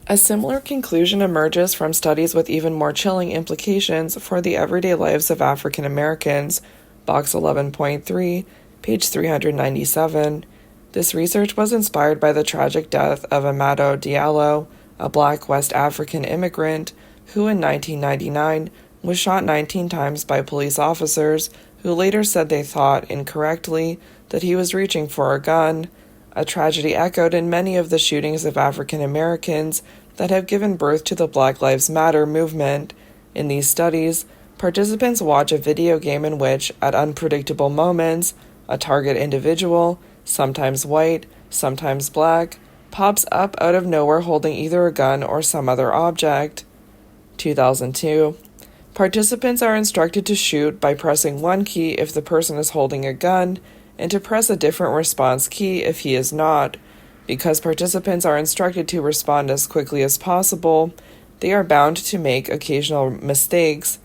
A similar conclusion emerges from studies with even more chilling implications for the everyday lives of African Americans, Box 11.3, page 397. This research was inspired by the tragic death of Amadou Diallo, a black West African immigrant who in 1999 was shot 19 times by police officers who later said they thought, incorrectly, that he was reaching for a gun, a tragedy echoed in many of the shootings of African Americans that have given birth to the Black Lives Matter movement. In these studies, participants watch a video game in which, at unpredictable moments, a target individual, sometimes white, sometimes black, pops up out of nowhere holding either a gun or some other object. 2002. Participants are instructed to shoot by pressing one key if the person is holding a gun, and to press a different response key if he is not. Because participants are instructed to respond as quickly as possible, they are bound to make occasional mistakes,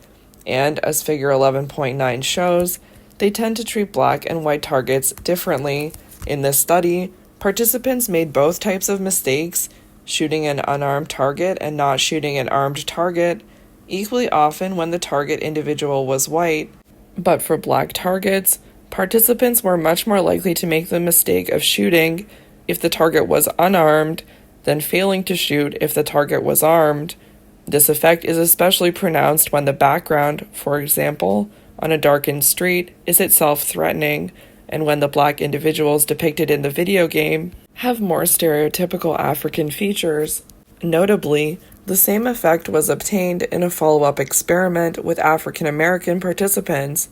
and, as Figure 11.9 shows, they tend to treat black and white targets differently. In this study, participants made both types of mistakes, shooting an unarmed target and not shooting an armed target, equally often when the target individual was white. But for black targets, participants were much more likely to make the mistake of shooting if the target was unarmed than failing to shoot if the target was armed. This effect is especially pronounced when the background, for example, on a darkened street, is itself threatening, and when the black individuals depicted in the video game have more stereotypical African features. Notably, the same effect was obtained in a follow-up experiment with African American participants.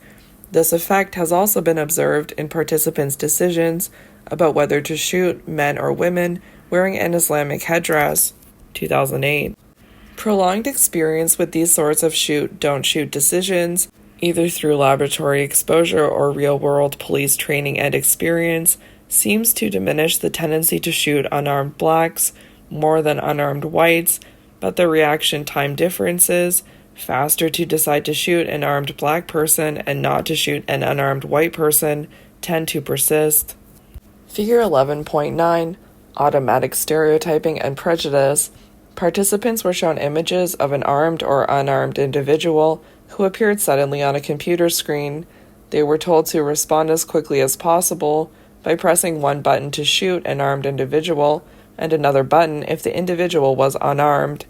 This effect has also been observed in participants' decisions about whether to shoot men or women wearing an Islamic headdress. 2008. Prolonged experience with these sorts of shoot-don't-shoot decisions, either through laboratory exposure or real-world police training and experience, seems to diminish the tendency to shoot unarmed blacks more than unarmed whites, but the reaction time differences, faster to decide to shoot an armed black person and not to shoot an unarmed white person, tend to persist. Figure 11.9, Automatic Stereotyping and Prejudice. Participants were shown images of an armed or unarmed individual who appeared suddenly on a computer screen. They were told to respond as quickly as possible by pressing one button to shoot an armed individual and another button if the individual was unarmed.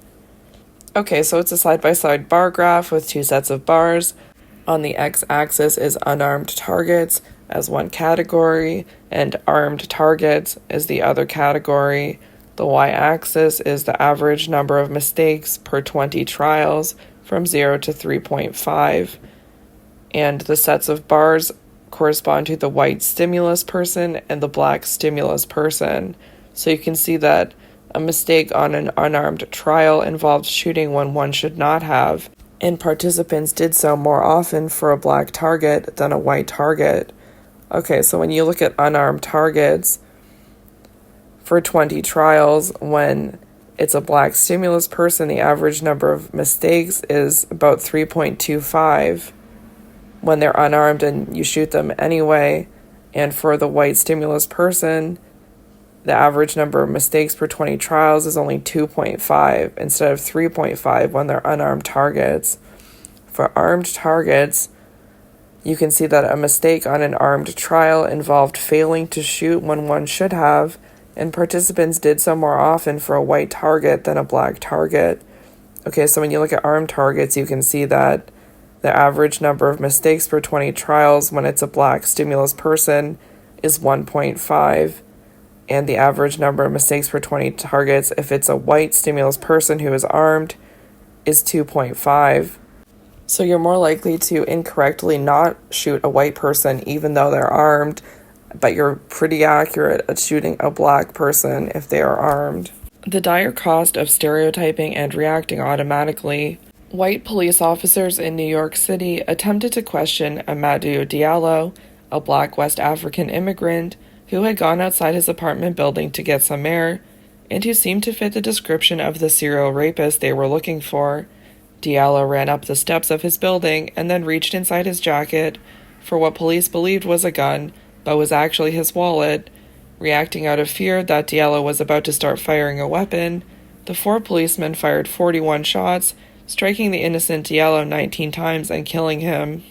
Okay, so it's a side-by-side bar graph with two sets of bars. On the x-axis is unarmed targets as one category, and armed targets is the other category. The y-axis is the average number of mistakes per 20 trials from 0 to 3.5, and the sets of bars correspond to the white stimulus person and the black stimulus person. So you can see that a mistake on an unarmed trial involved shooting when one should not have, and participants did so more often for a black target than a white target. Okay, so when you look at unarmed targets for 20 trials, when it's a black stimulus person, the average number of mistakes is about 3.25 when they're unarmed and you shoot them anyway. And for the white stimulus person, the average number of mistakes per 20 trials is only 2.5 instead of 3.5 when they're unarmed targets. For armed targets, you can see that a mistake on an armed trial involved failing to shoot when one should have, and participants did so more often for a white target than a black target. Okay, so when you look at armed targets, you can see that the average number of mistakes per 20 trials when it's a black stimulus person is 1.5, and the average number of mistakes per 20 targets if it's a white stimulus person who is armed is 2.5. So you're more likely to incorrectly not shoot a white person even though they're armed, but you're pretty accurate at shooting a black person if they are armed. The dire cost of stereotyping and reacting automatically. White police officers in New York City attempted to question Amadou Diallo, a black West African immigrant who had gone outside his apartment building to get some air, and who seemed to fit the description of the serial rapist they were looking for. Diallo ran up the steps of his building and then reached inside his jacket for what police believed was a gun, but was actually his wallet. Reacting out of fear that Diallo was about to start firing a weapon, The 4 policemen fired 41 shots, striking the innocent Yellow 19 times and killing him.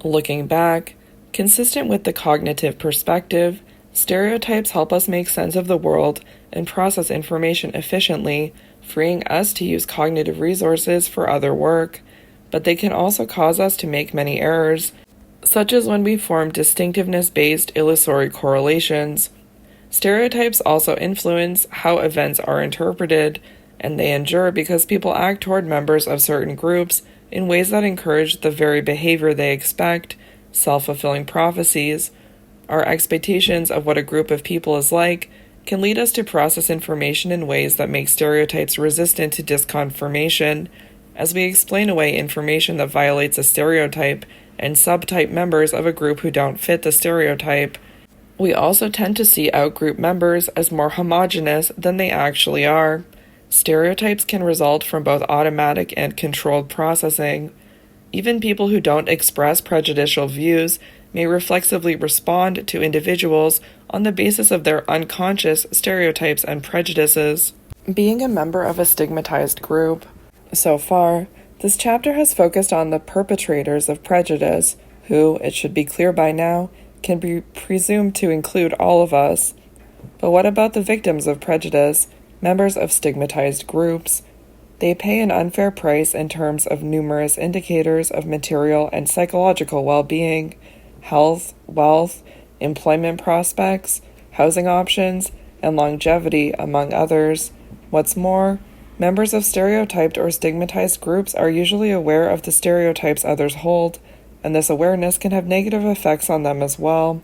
Looking back, consistent with the cognitive perspective, stereotypes help us make sense of the world and process information efficiently, freeing us to use cognitive resources for other work. But they can also cause us to make many errors, such as when we form distinctiveness-based illusory correlations. Stereotypes also influence how events are interpreted, and they endure because people act toward members of certain groups in ways that encourage the very behavior they expect, self-fulfilling prophecies. Our expectations of what a group of people is like can lead us to process information in ways that make stereotypes resistant to disconfirmation, as we explain away information that violates a stereotype and subtype members of a group who don't fit the stereotype. We also tend to see outgroup members as more homogeneous than they actually are. Stereotypes can result from both automatic and controlled processing. Even people who don't express prejudicial views may reflexively respond to individuals on the basis of their unconscious stereotypes and prejudices. Being a member of a stigmatized group. So far, this chapter has focused on the perpetrators of prejudice, who, it should be clear by now, can be presumed to include all of us. But what about the victims of prejudice, members of stigmatized groups? They pay an unfair price in terms of numerous indicators of material and psychological well-being, health, wealth, employment prospects, housing options, and longevity, among others. What's more, members of stereotyped or stigmatized groups are usually aware of the stereotypes others hold, and this awareness can have negative effects on them as well.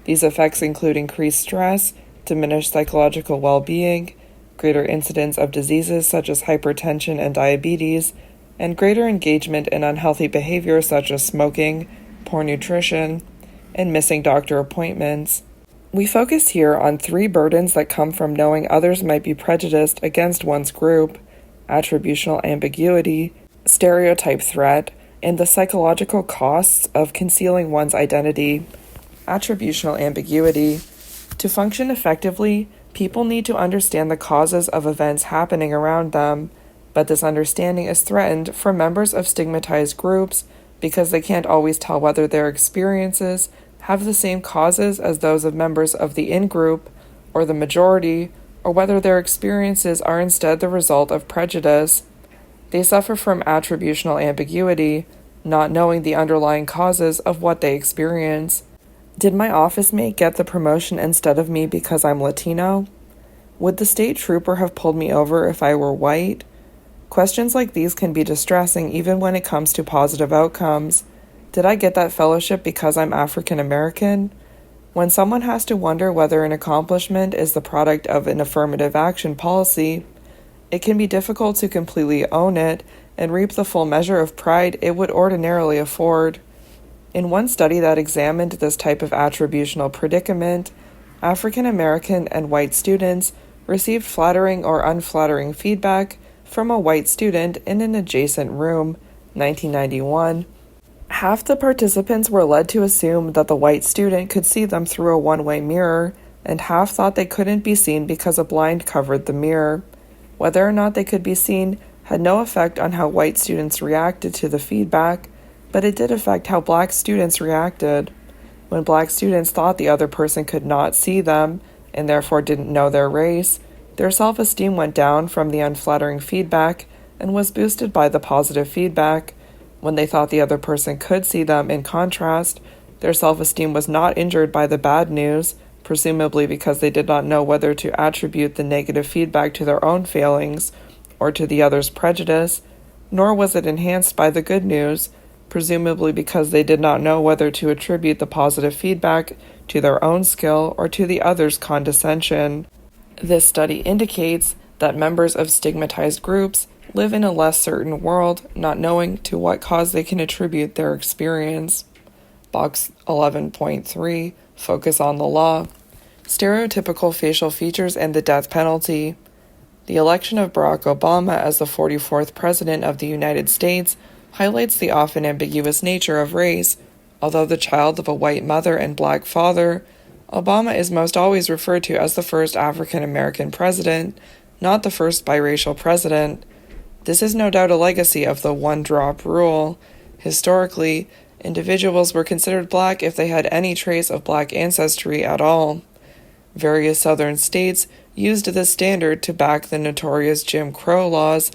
These effects include increased stress, diminished psychological well-being, greater incidence of diseases such as hypertension and diabetes, and greater engagement in unhealthy behavior such as smoking, poor nutrition, and missing doctor appointments. We focus here on 3 burdens that come from knowing others might be prejudiced against one's group: attributional ambiguity, stereotype threat, and the psychological costs of concealing one's identity. Attributional ambiguity. To function effectively, people need to understand the causes of events happening around them, but this understanding is threatened for members of stigmatized groups because they can't always tell whether their experiences have the same causes as those of members of the in-group or the majority, or whether their experiences are instead the result of prejudice. They suffer from attributional ambiguity, not knowing the underlying causes of what they experience. Did my office mate get the promotion instead of me because I'm Latino? Would the state trooper have pulled me over if I were white? Questions like these can be distressing even when it comes to positive outcomes. Did I get that fellowship because I'm African American? When someone has to wonder whether an accomplishment is the product of an affirmative action policy, it can be difficult to completely own it and reap the full measure of pride it would ordinarily afford. In one study that examined this type of attributional predicament, African American and white students received flattering or unflattering feedback from a white student in an adjacent room, 1991. Half the participants were led to assume that the white student could see them through a one-way mirror, and half thought they couldn't be seen because a blind covered the mirror. Whether or not they could be seen had no effect on how white students reacted to the feedback, but it did affect how black students reacted. When black students thought the other person could not see them, and therefore didn't know their race, their self-esteem went down from the unflattering feedback and was boosted by the positive feedback. When they thought the other person could see them, in contrast, their self-esteem was not injured by the bad news, presumably because they did not know whether to attribute the negative feedback to their own failings or to the other's prejudice, nor was it enhanced by the good news, presumably because they did not know whether to attribute the positive feedback to their own skill or to the other's condescension. This study indicates that members of stigmatized groups live in a less certain world, not knowing to what cause they can attribute their experience. Box 11.3, Focus on the Law. Stereotypical facial features and the death penalty. The election of Barack Obama as the 44th President of the United States highlights the often ambiguous nature of race. Although the child of a white mother and black father, Obama is most always referred to as the first African American president, not the first biracial president. This is no doubt a legacy of the one-drop rule. Historically, individuals were considered black if they had any trace of black ancestry at all. Various southern states used this standard to back the notorious Jim Crow laws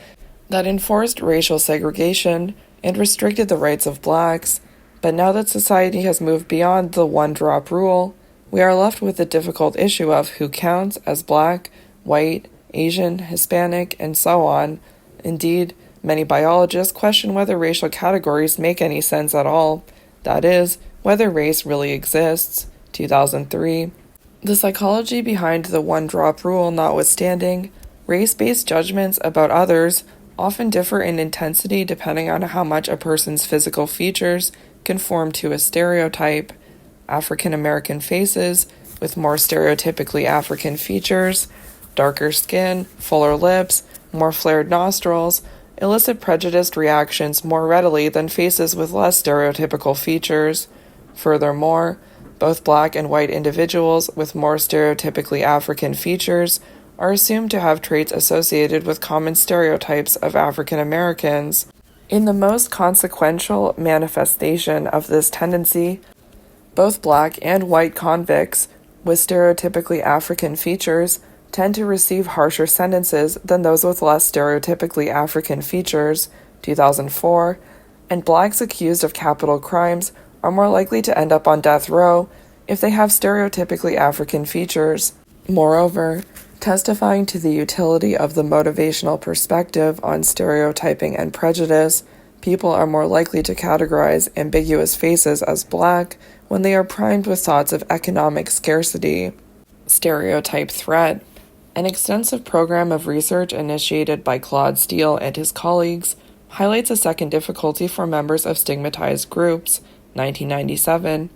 that enforced racial segregation and restricted the rights of blacks. But now that society has moved beyond the one-drop rule, we are left with the difficult issue of who counts as black, white, Asian, Hispanic, and so on. Indeed, many biologists question whether racial categories make any sense at all. That is, whether race really exists. 2003. The psychology behind the one-drop rule notwithstanding, race-based judgments about others often differ in intensity depending on how much a person's physical features conform to a stereotype. African American faces, with more stereotypically African features, darker skin, fuller lips, more flared nostrils, elicit prejudiced reactions more readily than faces with less stereotypical features. Furthermore, both black and white individuals with more stereotypically African features are assumed to have traits associated with common stereotypes of African Americans. In the most consequential manifestation of this tendency, both black and white convicts with stereotypically African features tend to receive harsher sentences than those with less stereotypically African features, 2004, and blacks accused of capital crimes are more likely to end up on death row if they have stereotypically African features. Moreover, testifying to the utility of the motivational perspective on stereotyping and prejudice, people are more likely to categorize ambiguous faces as black when they are primed with thoughts of economic scarcity. Stereotype threat. An extensive program of research initiated by Claude Steele and his colleagues highlights a second difficulty for members of stigmatized groups, 1997.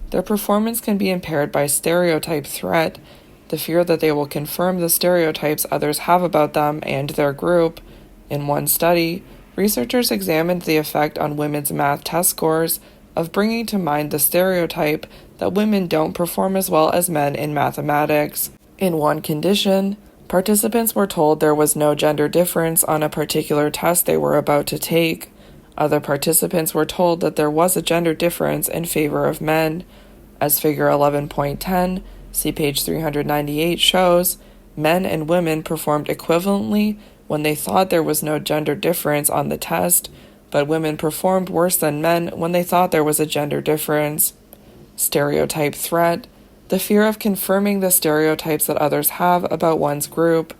Their performance can be impaired by stereotype threat, the fear that they will confirm the stereotypes others have about them and their group. In one study, researchers examined the effect on women's math test scores of bringing to mind the stereotype that women don't perform as well as men in mathematics. In one condition, participants were told there was no gender difference on a particular test they were about to take. Other participants were told that there was a gender difference in favor of men. As Figure 11.10, see page 398 shows, men and women performed equivalently when they thought there was no gender difference on the test, but women performed worse than men when they thought there was a gender difference. Stereotype threat. The fear of confirming the stereotypes that others have about one's group.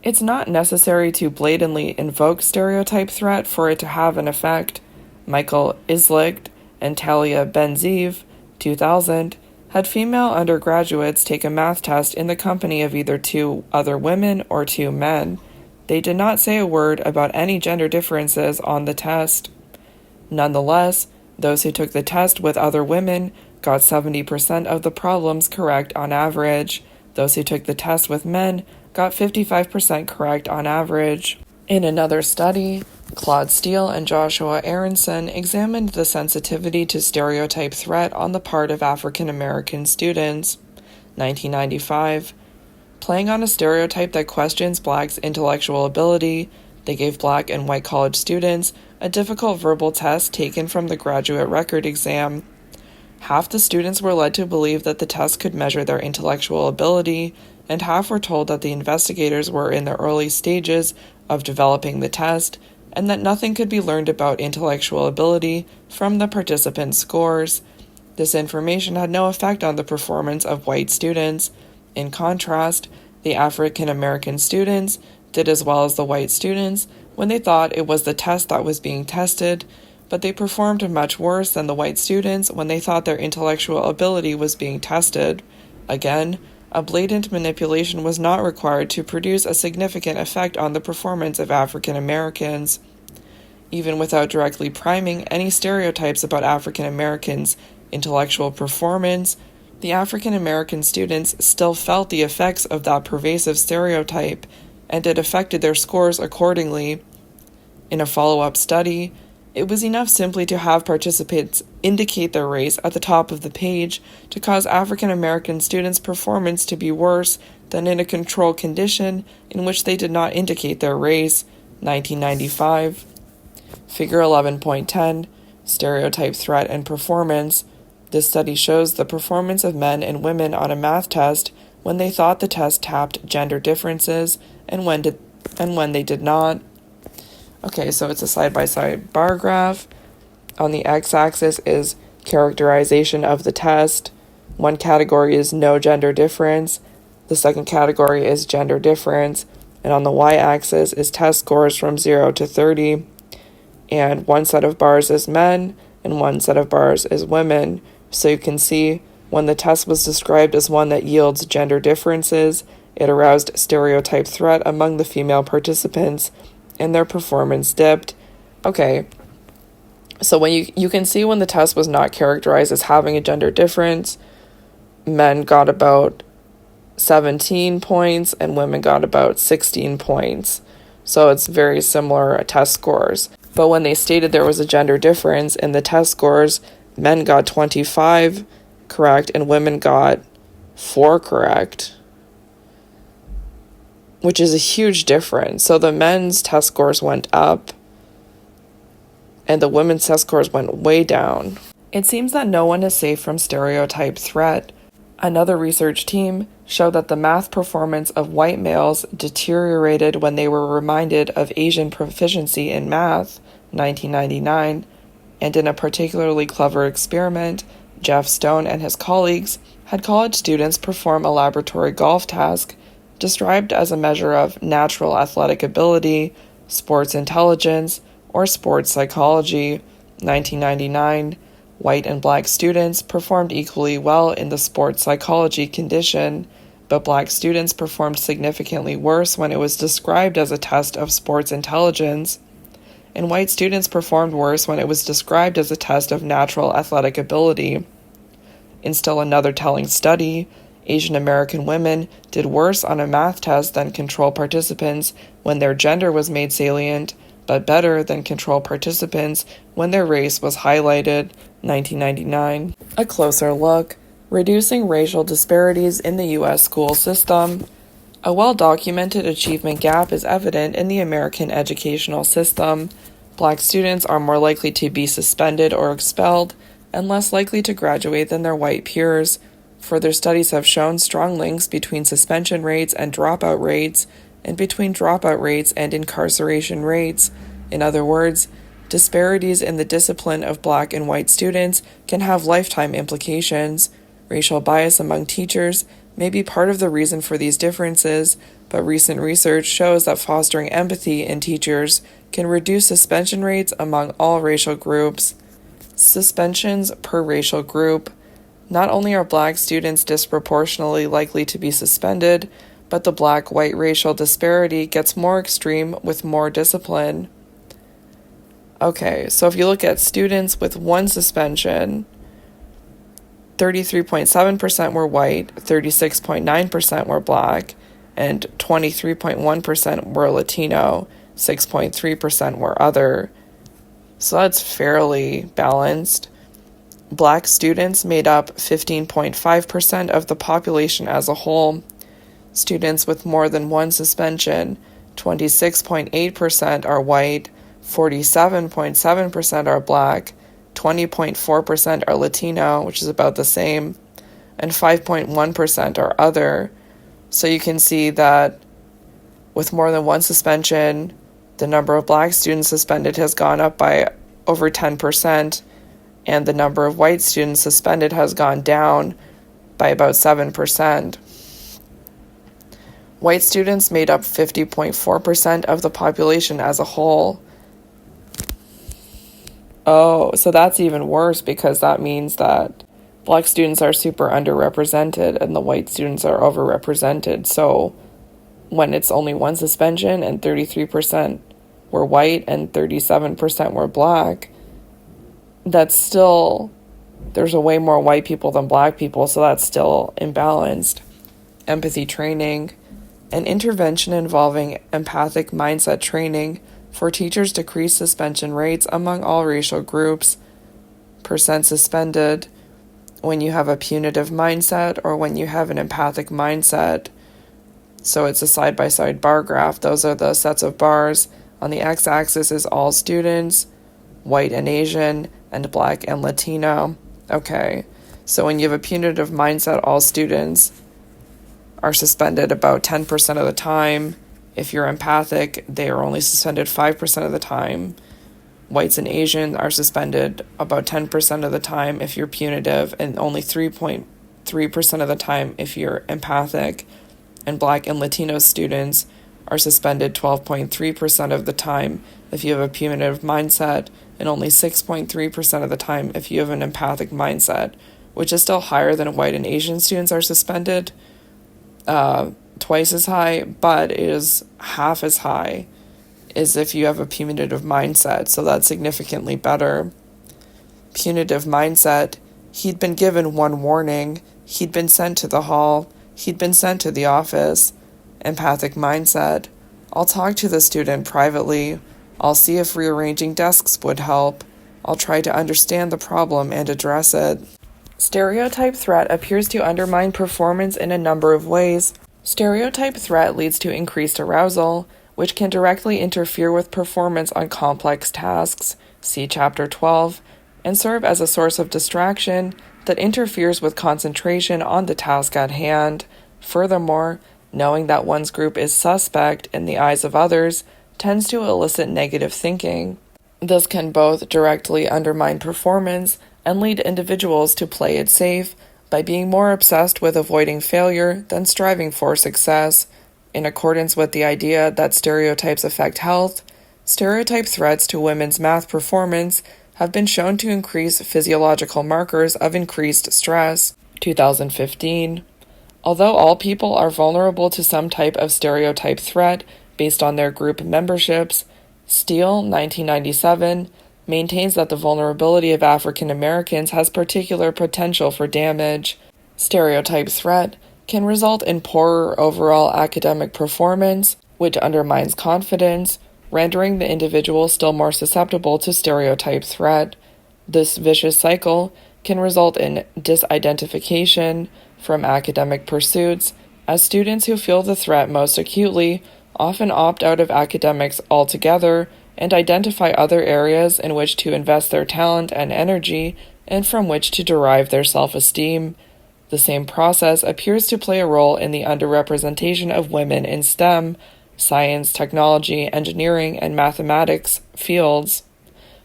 It's not necessary to blatantly invoke stereotype threat for it to have an effect. Michael Islicht and Talia Benziv, 2000, had female undergraduates take a math test in the company of either two other women or two men. They did not say a word about any gender differences on the test. Nonetheless, those who took the test with other women got 70% of the problems correct on average. Those who took the test with men got 55% correct on average. In another study, Claude Steele and Joshua Aronson examined the sensitivity to stereotype threat on the part of African American students. 1995. Playing on a stereotype that questions blacks' intellectual ability, they gave black and white college students a difficult verbal test taken from the graduate record exam. Half the students were led to believe that the test could measure their intellectual ability, and half were told that the investigators were in the early stages of developing the test, and that nothing could be learned about intellectual ability from the participants' scores. This information had no effect on the performance of white students. In contrast, the African American students did as well as the white students when they thought it was the test that was being tested, but they performed much worse than the white students when they thought their intellectual ability was being tested. Again, a blatant manipulation was not required to produce a significant effect on the performance of African Americans. Even without directly priming any stereotypes about African Americans' intellectual performance, the African American students still felt the effects of that pervasive stereotype, and it affected their scores accordingly. In a follow-up study, It was enough simply to have participants indicate their race at the top of the page to cause African American students' performance to be worse than in a control condition in which they did not indicate their race. 1995. Figure 11.10, Stereotype Threat and Performance. This study shows the performance of men and women on a math test when they thought the test tapped gender differences and when they did not. Okay, so it's a side-by-side bar graph. On the x-axis is characterization of the test. One category is no gender difference. The second category is gender difference. And on the y-axis is test scores from 0 to 30. And one set of bars is men, and one set of bars is women. So you can see when the test was described as one that yields gender differences, it aroused stereotype threat among the female participants, and their performance dipped. Okay, so when you can see when the test was not characterized as having a gender difference, men got about 17 points and women got about 16 points. So it's very similar test scores. But when they stated there was a gender difference in the test scores, men got 25 correct and women got 4 correct, which is a huge difference. So the men's test scores went up and the women's test scores went way down. It seems that no one is safe from stereotype threat. Another research team showed that the math performance of white males deteriorated when they were reminded of Asian proficiency in math, 1999, and in a particularly clever experiment, Jeff Stone and his colleagues had college students perform a laboratory golf task described as a measure of natural athletic ability, sports intelligence, or sports psychology, 1999. White and black students performed equally well in the sports psychology condition, but black students performed significantly worse when it was described as a test of sports intelligence, and white students performed worse when it was described as a test of natural athletic ability. In still another telling study, Asian American women did worse on a math test than control participants when their gender was made salient, but better than control participants when their race was highlighted, 1999. A closer look, reducing racial disparities in the U.S. school system. A well-documented achievement gap is evident in the American educational system. Black students are more likely to be suspended or expelled and less likely to graduate than their white peers. Further studies have shown strong links between suspension rates and dropout rates, and between dropout rates and incarceration rates. In other words, disparities in the discipline of black and white students can have lifetime implications. Racial bias among teachers may be part of the reason for these differences, but recent research shows that fostering empathy in teachers can reduce suspension rates among all racial groups. Suspensions per racial group. Not only are black students disproportionately likely to be suspended, but the black-white racial disparity gets more extreme with more discipline. Okay, so if you look at students with one suspension, 33.7% were white, 36.9% were black, and 23.1% were Latino, 6.3% were other. So that's fairly balanced. Black students made up 15.5% of the population as a whole. Students with more than one suspension, 26.8% are white, 47.7% are black, 20.4% are Latino, which is about the same, and 5.1% are other. So you can see that with more than one suspension, the number of black students suspended has gone up by over 10%, and the number of white students suspended has gone down by about 7%. White students made up 50.4% of the population as a whole. Oh, so that's even worse because that means that black students are super underrepresented and the white students are overrepresented. So when it's only one suspension and 33% were white and 37% were black, that's still, there's a way more white people than black people, so that's still imbalanced. Empathy training. An intervention involving empathic mindset training For teachers, decreased suspension rates among all racial groups. Percent suspended when you have a punitive mindset or when you have an empathic mindset. So it's a side-by-side bar graph. Those are the sets of bars. On the x-axis is all students, white and Asian, and black and Latino. Okay, so when you have a punitive mindset, all students are suspended about 10% of the time. If you're empathic, they are only suspended 5% of the time. Whites and Asians are suspended about 10% of the time if you're punitive, and only 3.3% of the time if you're empathic. And Black and Latino students are suspended 12.3% of the time if you have a punitive mindset, and only 6.3% of the time if you have an empathic mindset, which is still higher than white and Asian students are suspended. Twice as high, but it is half as high as if you have a punitive mindset, so that's significantly better. Punitive mindset, he'd been given one warning, he'd been sent to the hall, he'd been sent to the office. Empathic mindset, I'll talk to the student privately, I'll see if rearranging desks would help, I'll try to understand the problem and address it. Stereotype threat appears to undermine performance in a number of ways. Stereotype threat leads to increased arousal, which can directly interfere with performance on complex tasks, see Chapter 12, and serve as a source of distraction that interferes with concentration on the task at hand. Furthermore, knowing that one's group is suspect in the eyes of others tends to elicit negative thinking. This can both directly undermine performance and lead individuals to play it safe by being more obsessed with avoiding failure than striving for success. In accordance with the idea that stereotypes affect health, stereotype threats to women's math performance have been shown to increase physiological markers of increased stress. 2015. Although all people are vulnerable to some type of stereotype threat based on their group memberships, Steele, 1997, maintains that the vulnerability of African Americans has particular potential for damage. Stereotype threat can result in poorer overall academic performance, which undermines confidence, rendering the individual still more susceptible to stereotype threat. This vicious cycle can result in disidentification from academic pursuits, as students who feel the threat most acutely often opt out of academics altogether and identify other areas in which to invest their talent and energy and from which to derive their self-esteem. The same process appears to play a role in the underrepresentation of women in STEM, science, technology, engineering, and mathematics fields.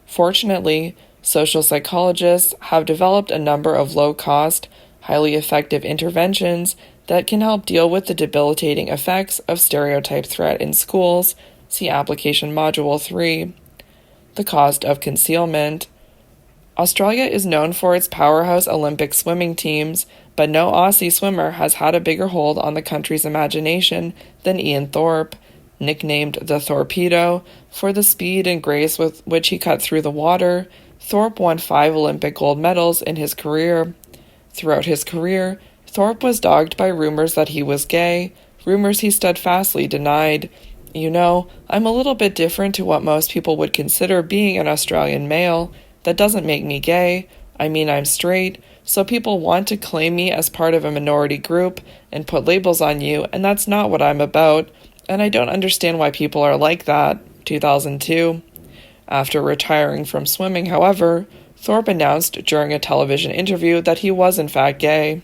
Fortunately, social psychologists have developed a number of low-cost, highly effective interventions that can help deal with the debilitating effects of stereotype threat in schools. See Application Module 3. The cost of concealment. Australia is known for its powerhouse Olympic swimming teams, but no Aussie swimmer has had a bigger hold on the country's imagination than Ian Thorpe, nicknamed the Torpedo for the speed and grace with which he cut through the water. Thorpe won 5 Olympic gold medals in his career. Throughout his career, Thorpe was dogged by rumors that he was gay, rumors he steadfastly denied. You know, I'm a little bit different to what most people would consider being an Australian male. That doesn't make me gay. I mean, I'm straight, so people want to claim me as part of a minority group and put labels on you, and that's not what I'm about, and I don't understand why people are like that. 2002. After retiring from swimming, however, Thorpe announced during a television interview that he was in fact gay.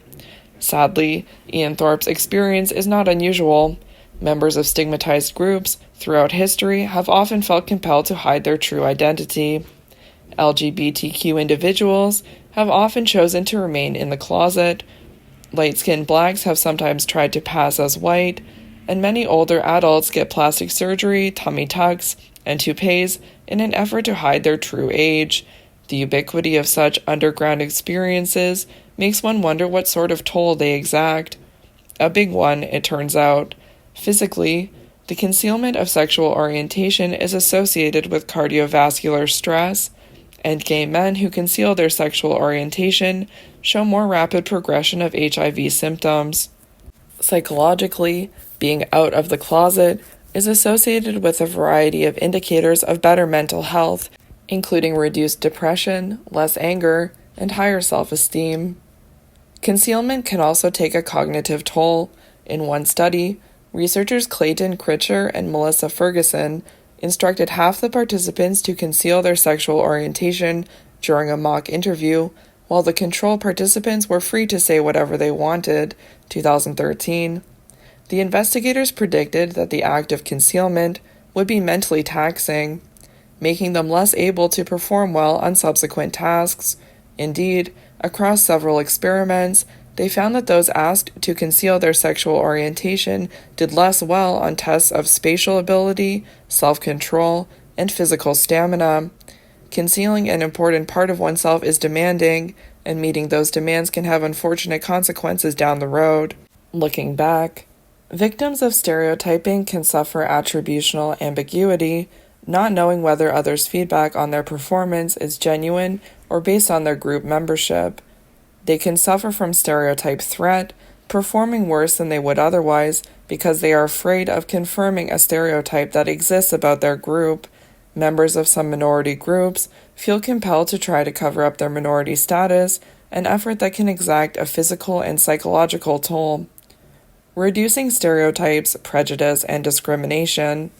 Sadly, Ian Thorpe's experience is not unusual. Members of stigmatized groups throughout history have often felt compelled to hide their true identity. LGBTQ individuals have often chosen to remain in the closet. Light-skinned blacks have sometimes tried to pass as white, and many older adults get plastic surgery, tummy tucks, and toupees in an effort to hide their true age. The ubiquity of such underground experiences makes one wonder what sort of toll they exact. A big one, it turns out. Physically, the concealment of sexual orientation is associated with cardiovascular stress, and gay men who conceal their sexual orientation show more rapid progression of HIV symptoms. Psychologically, being out of the closet is associated with a variety of indicators of better mental health, including reduced depression, less anger, and higher self-esteem. Concealment can also take a cognitive toll. In one study, researchers Clayton Critcher and Melissa Ferguson instructed half the participants to conceal their sexual orientation during a mock interview, while the control participants were free to say whatever they wanted, 2013. The investigators predicted that the act of concealment would be mentally taxing, making them less able to perform well on subsequent tasks. Indeed, across several experiments, they found that those asked to conceal their sexual orientation did less well on tests of spatial ability, self-control, and physical stamina. Concealing an important part of oneself is demanding, and meeting those demands can have unfortunate consequences down the road. Looking back, victims of stereotyping can suffer attributional ambiguity, not knowing whether others' feedback on their performance is genuine or based on their group membership. They can suffer from stereotype threat, performing worse than they would otherwise because they are afraid of confirming a stereotype that exists about their group. Members of some minority groups feel compelled to try to cover up their minority status, an effort that can exact a physical and psychological toll. Reducing stereotypes, prejudice, and discrimination.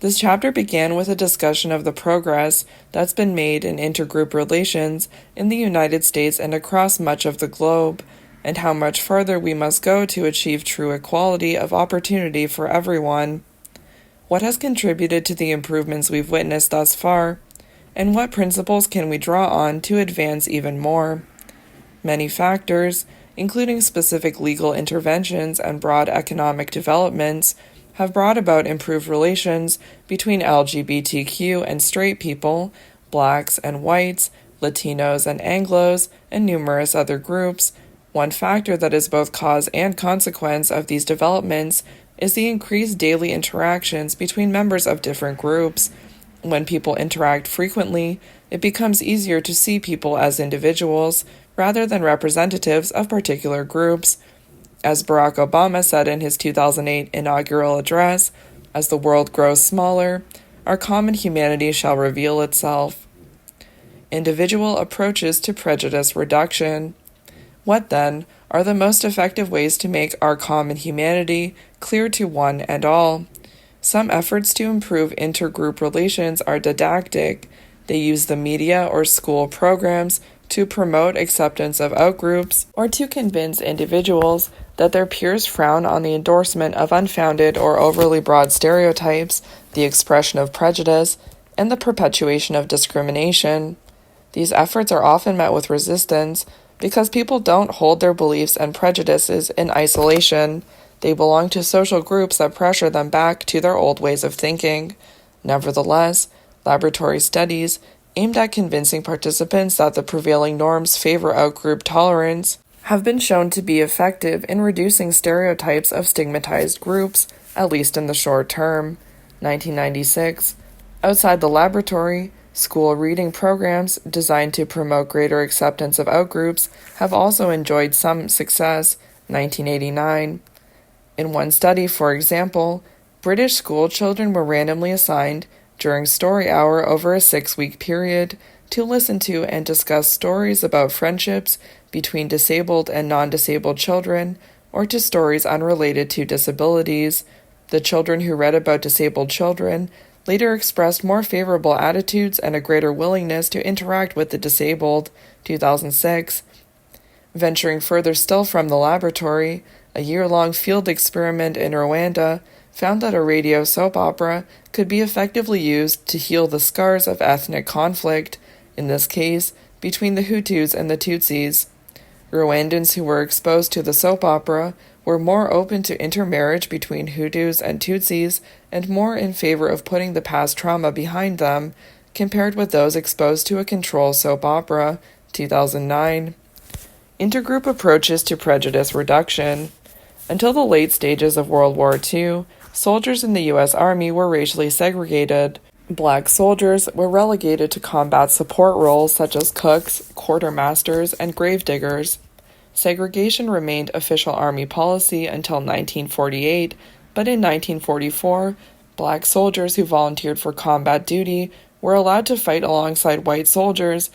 This chapter began with a discussion of the progress that's been made in intergroup relations in the United States and across much of the globe, and how much further we must go to achieve true equality of opportunity for everyone. What has contributed to the improvements we've witnessed thus far, and what principles can we draw on to advance even more? Many factors, including specific legal interventions and broad economic developments, have brought about improved relations between LGBTQ and straight people, blacks and whites, Latinos and Anglos, and numerous other groups. One factor that is both cause and consequence of these developments is the increased daily interactions between members of different groups. When people interact frequently, it becomes easier to see people as individuals rather than representatives of particular groups. As Barack Obama said in his 2008 inaugural address, "As the world grows smaller, our common humanity shall reveal itself." Individual approaches to prejudice reduction. What, then, are the most effective ways to make our common humanity clear to one and all? Some efforts to improve intergroup relations are didactic. They use the media or school programs to promote acceptance of outgroups or to convince individuals that their peers frown on the endorsement of unfounded or overly broad stereotypes, the expression of prejudice, and the perpetuation of discrimination. These efforts are often met with resistance because people don't hold their beliefs and prejudices in isolation. They belong to social groups that pressure them back to their old ways of thinking. Nevertheless, laboratory studies aimed at convincing participants that the prevailing norms favor outgroup tolerance have been shown to be effective in reducing stereotypes of stigmatized groups, at least in the short term. 1996. Outside the laboratory, school reading programs designed to promote greater acceptance of outgroups have also enjoyed some success. 1989. In one study, for example, British school children were randomly assigned during story hour over a 6-week period to listen to and discuss stories about friendships between disabled and non-disabled children, or to stories unrelated to disabilities. The children who read about disabled children later expressed more favorable attitudes and a greater willingness to interact with the disabled. 2006. Venturing further still from the laboratory, a year-long field experiment in Rwanda found that a radio soap opera could be effectively used to heal the scars of ethnic conflict, in this case, between the Hutus and the Tutsis. Rwandans who were exposed to the soap opera were more open to intermarriage between Hutus and Tutsis and more in favor of putting the past trauma behind them, compared with those exposed to a control soap opera. 2009. Intergroup approaches to prejudice reduction. Until the late stages of World War II, soldiers in the U.S. Army were racially segregated. Black soldiers were relegated to combat support roles such as cooks, quartermasters, and gravediggers. Segregation remained official Army policy until 1948, but in 1944, black soldiers who volunteered for combat duty were allowed to fight alongside white soldiers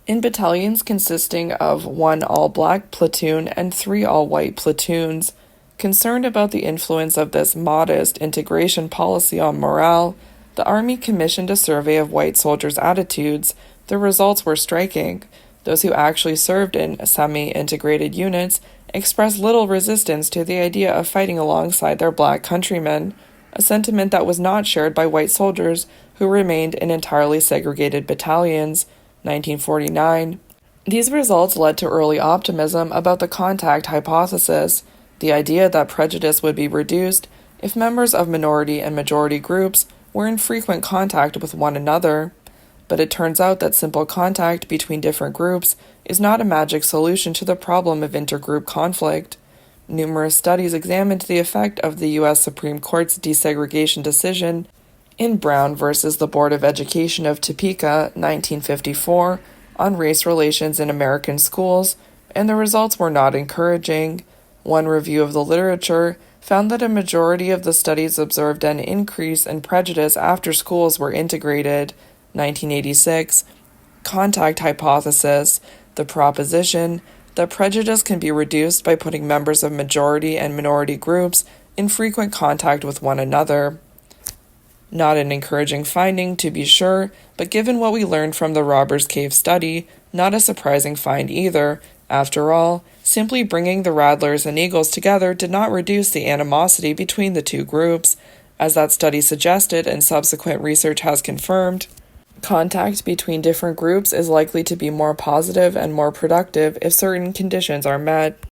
in battalions consisting of 1 all-black platoon and 3 all-white platoons. Concerned about the influence of this modest integration policy on morale, the Army commissioned a survey of white soldiers' attitudes. The results were striking. Those who actually served in semi-integrated units expressed little resistance to the idea of fighting alongside their black countrymen, a sentiment that was not shared by white soldiers who remained in entirely segregated battalions. 1949. These results led to early optimism about the contact hypothesis, the idea that prejudice would be reduced if members of minority and majority groups were in frequent contact with one another. But it turns out that simple contact between different groups is not a magic solution to the problem of intergroup conflict. Numerous studies examined the effect of the U.S. Supreme Court's desegregation decision in Brown versus the Board of Education of Topeka, 1954, on race relations in American schools, and the results were not encouraging. One review of the literature found that a majority of the studies observed an increase in prejudice after schools were integrated. 1986. Contact hypothesis, the proposition that prejudice can be reduced by putting members of majority and minority groups in frequent contact with one another. Not an encouraging finding, to be sure, but given what we learned from the Robbers Cave study, not a surprising find either. After all, simply bringing the Rattlers and Eagles together did not reduce the animosity between the two groups, as that study suggested and subsequent research has confirmed. Contact between different groups is likely to be more positive and more productive if certain conditions are met.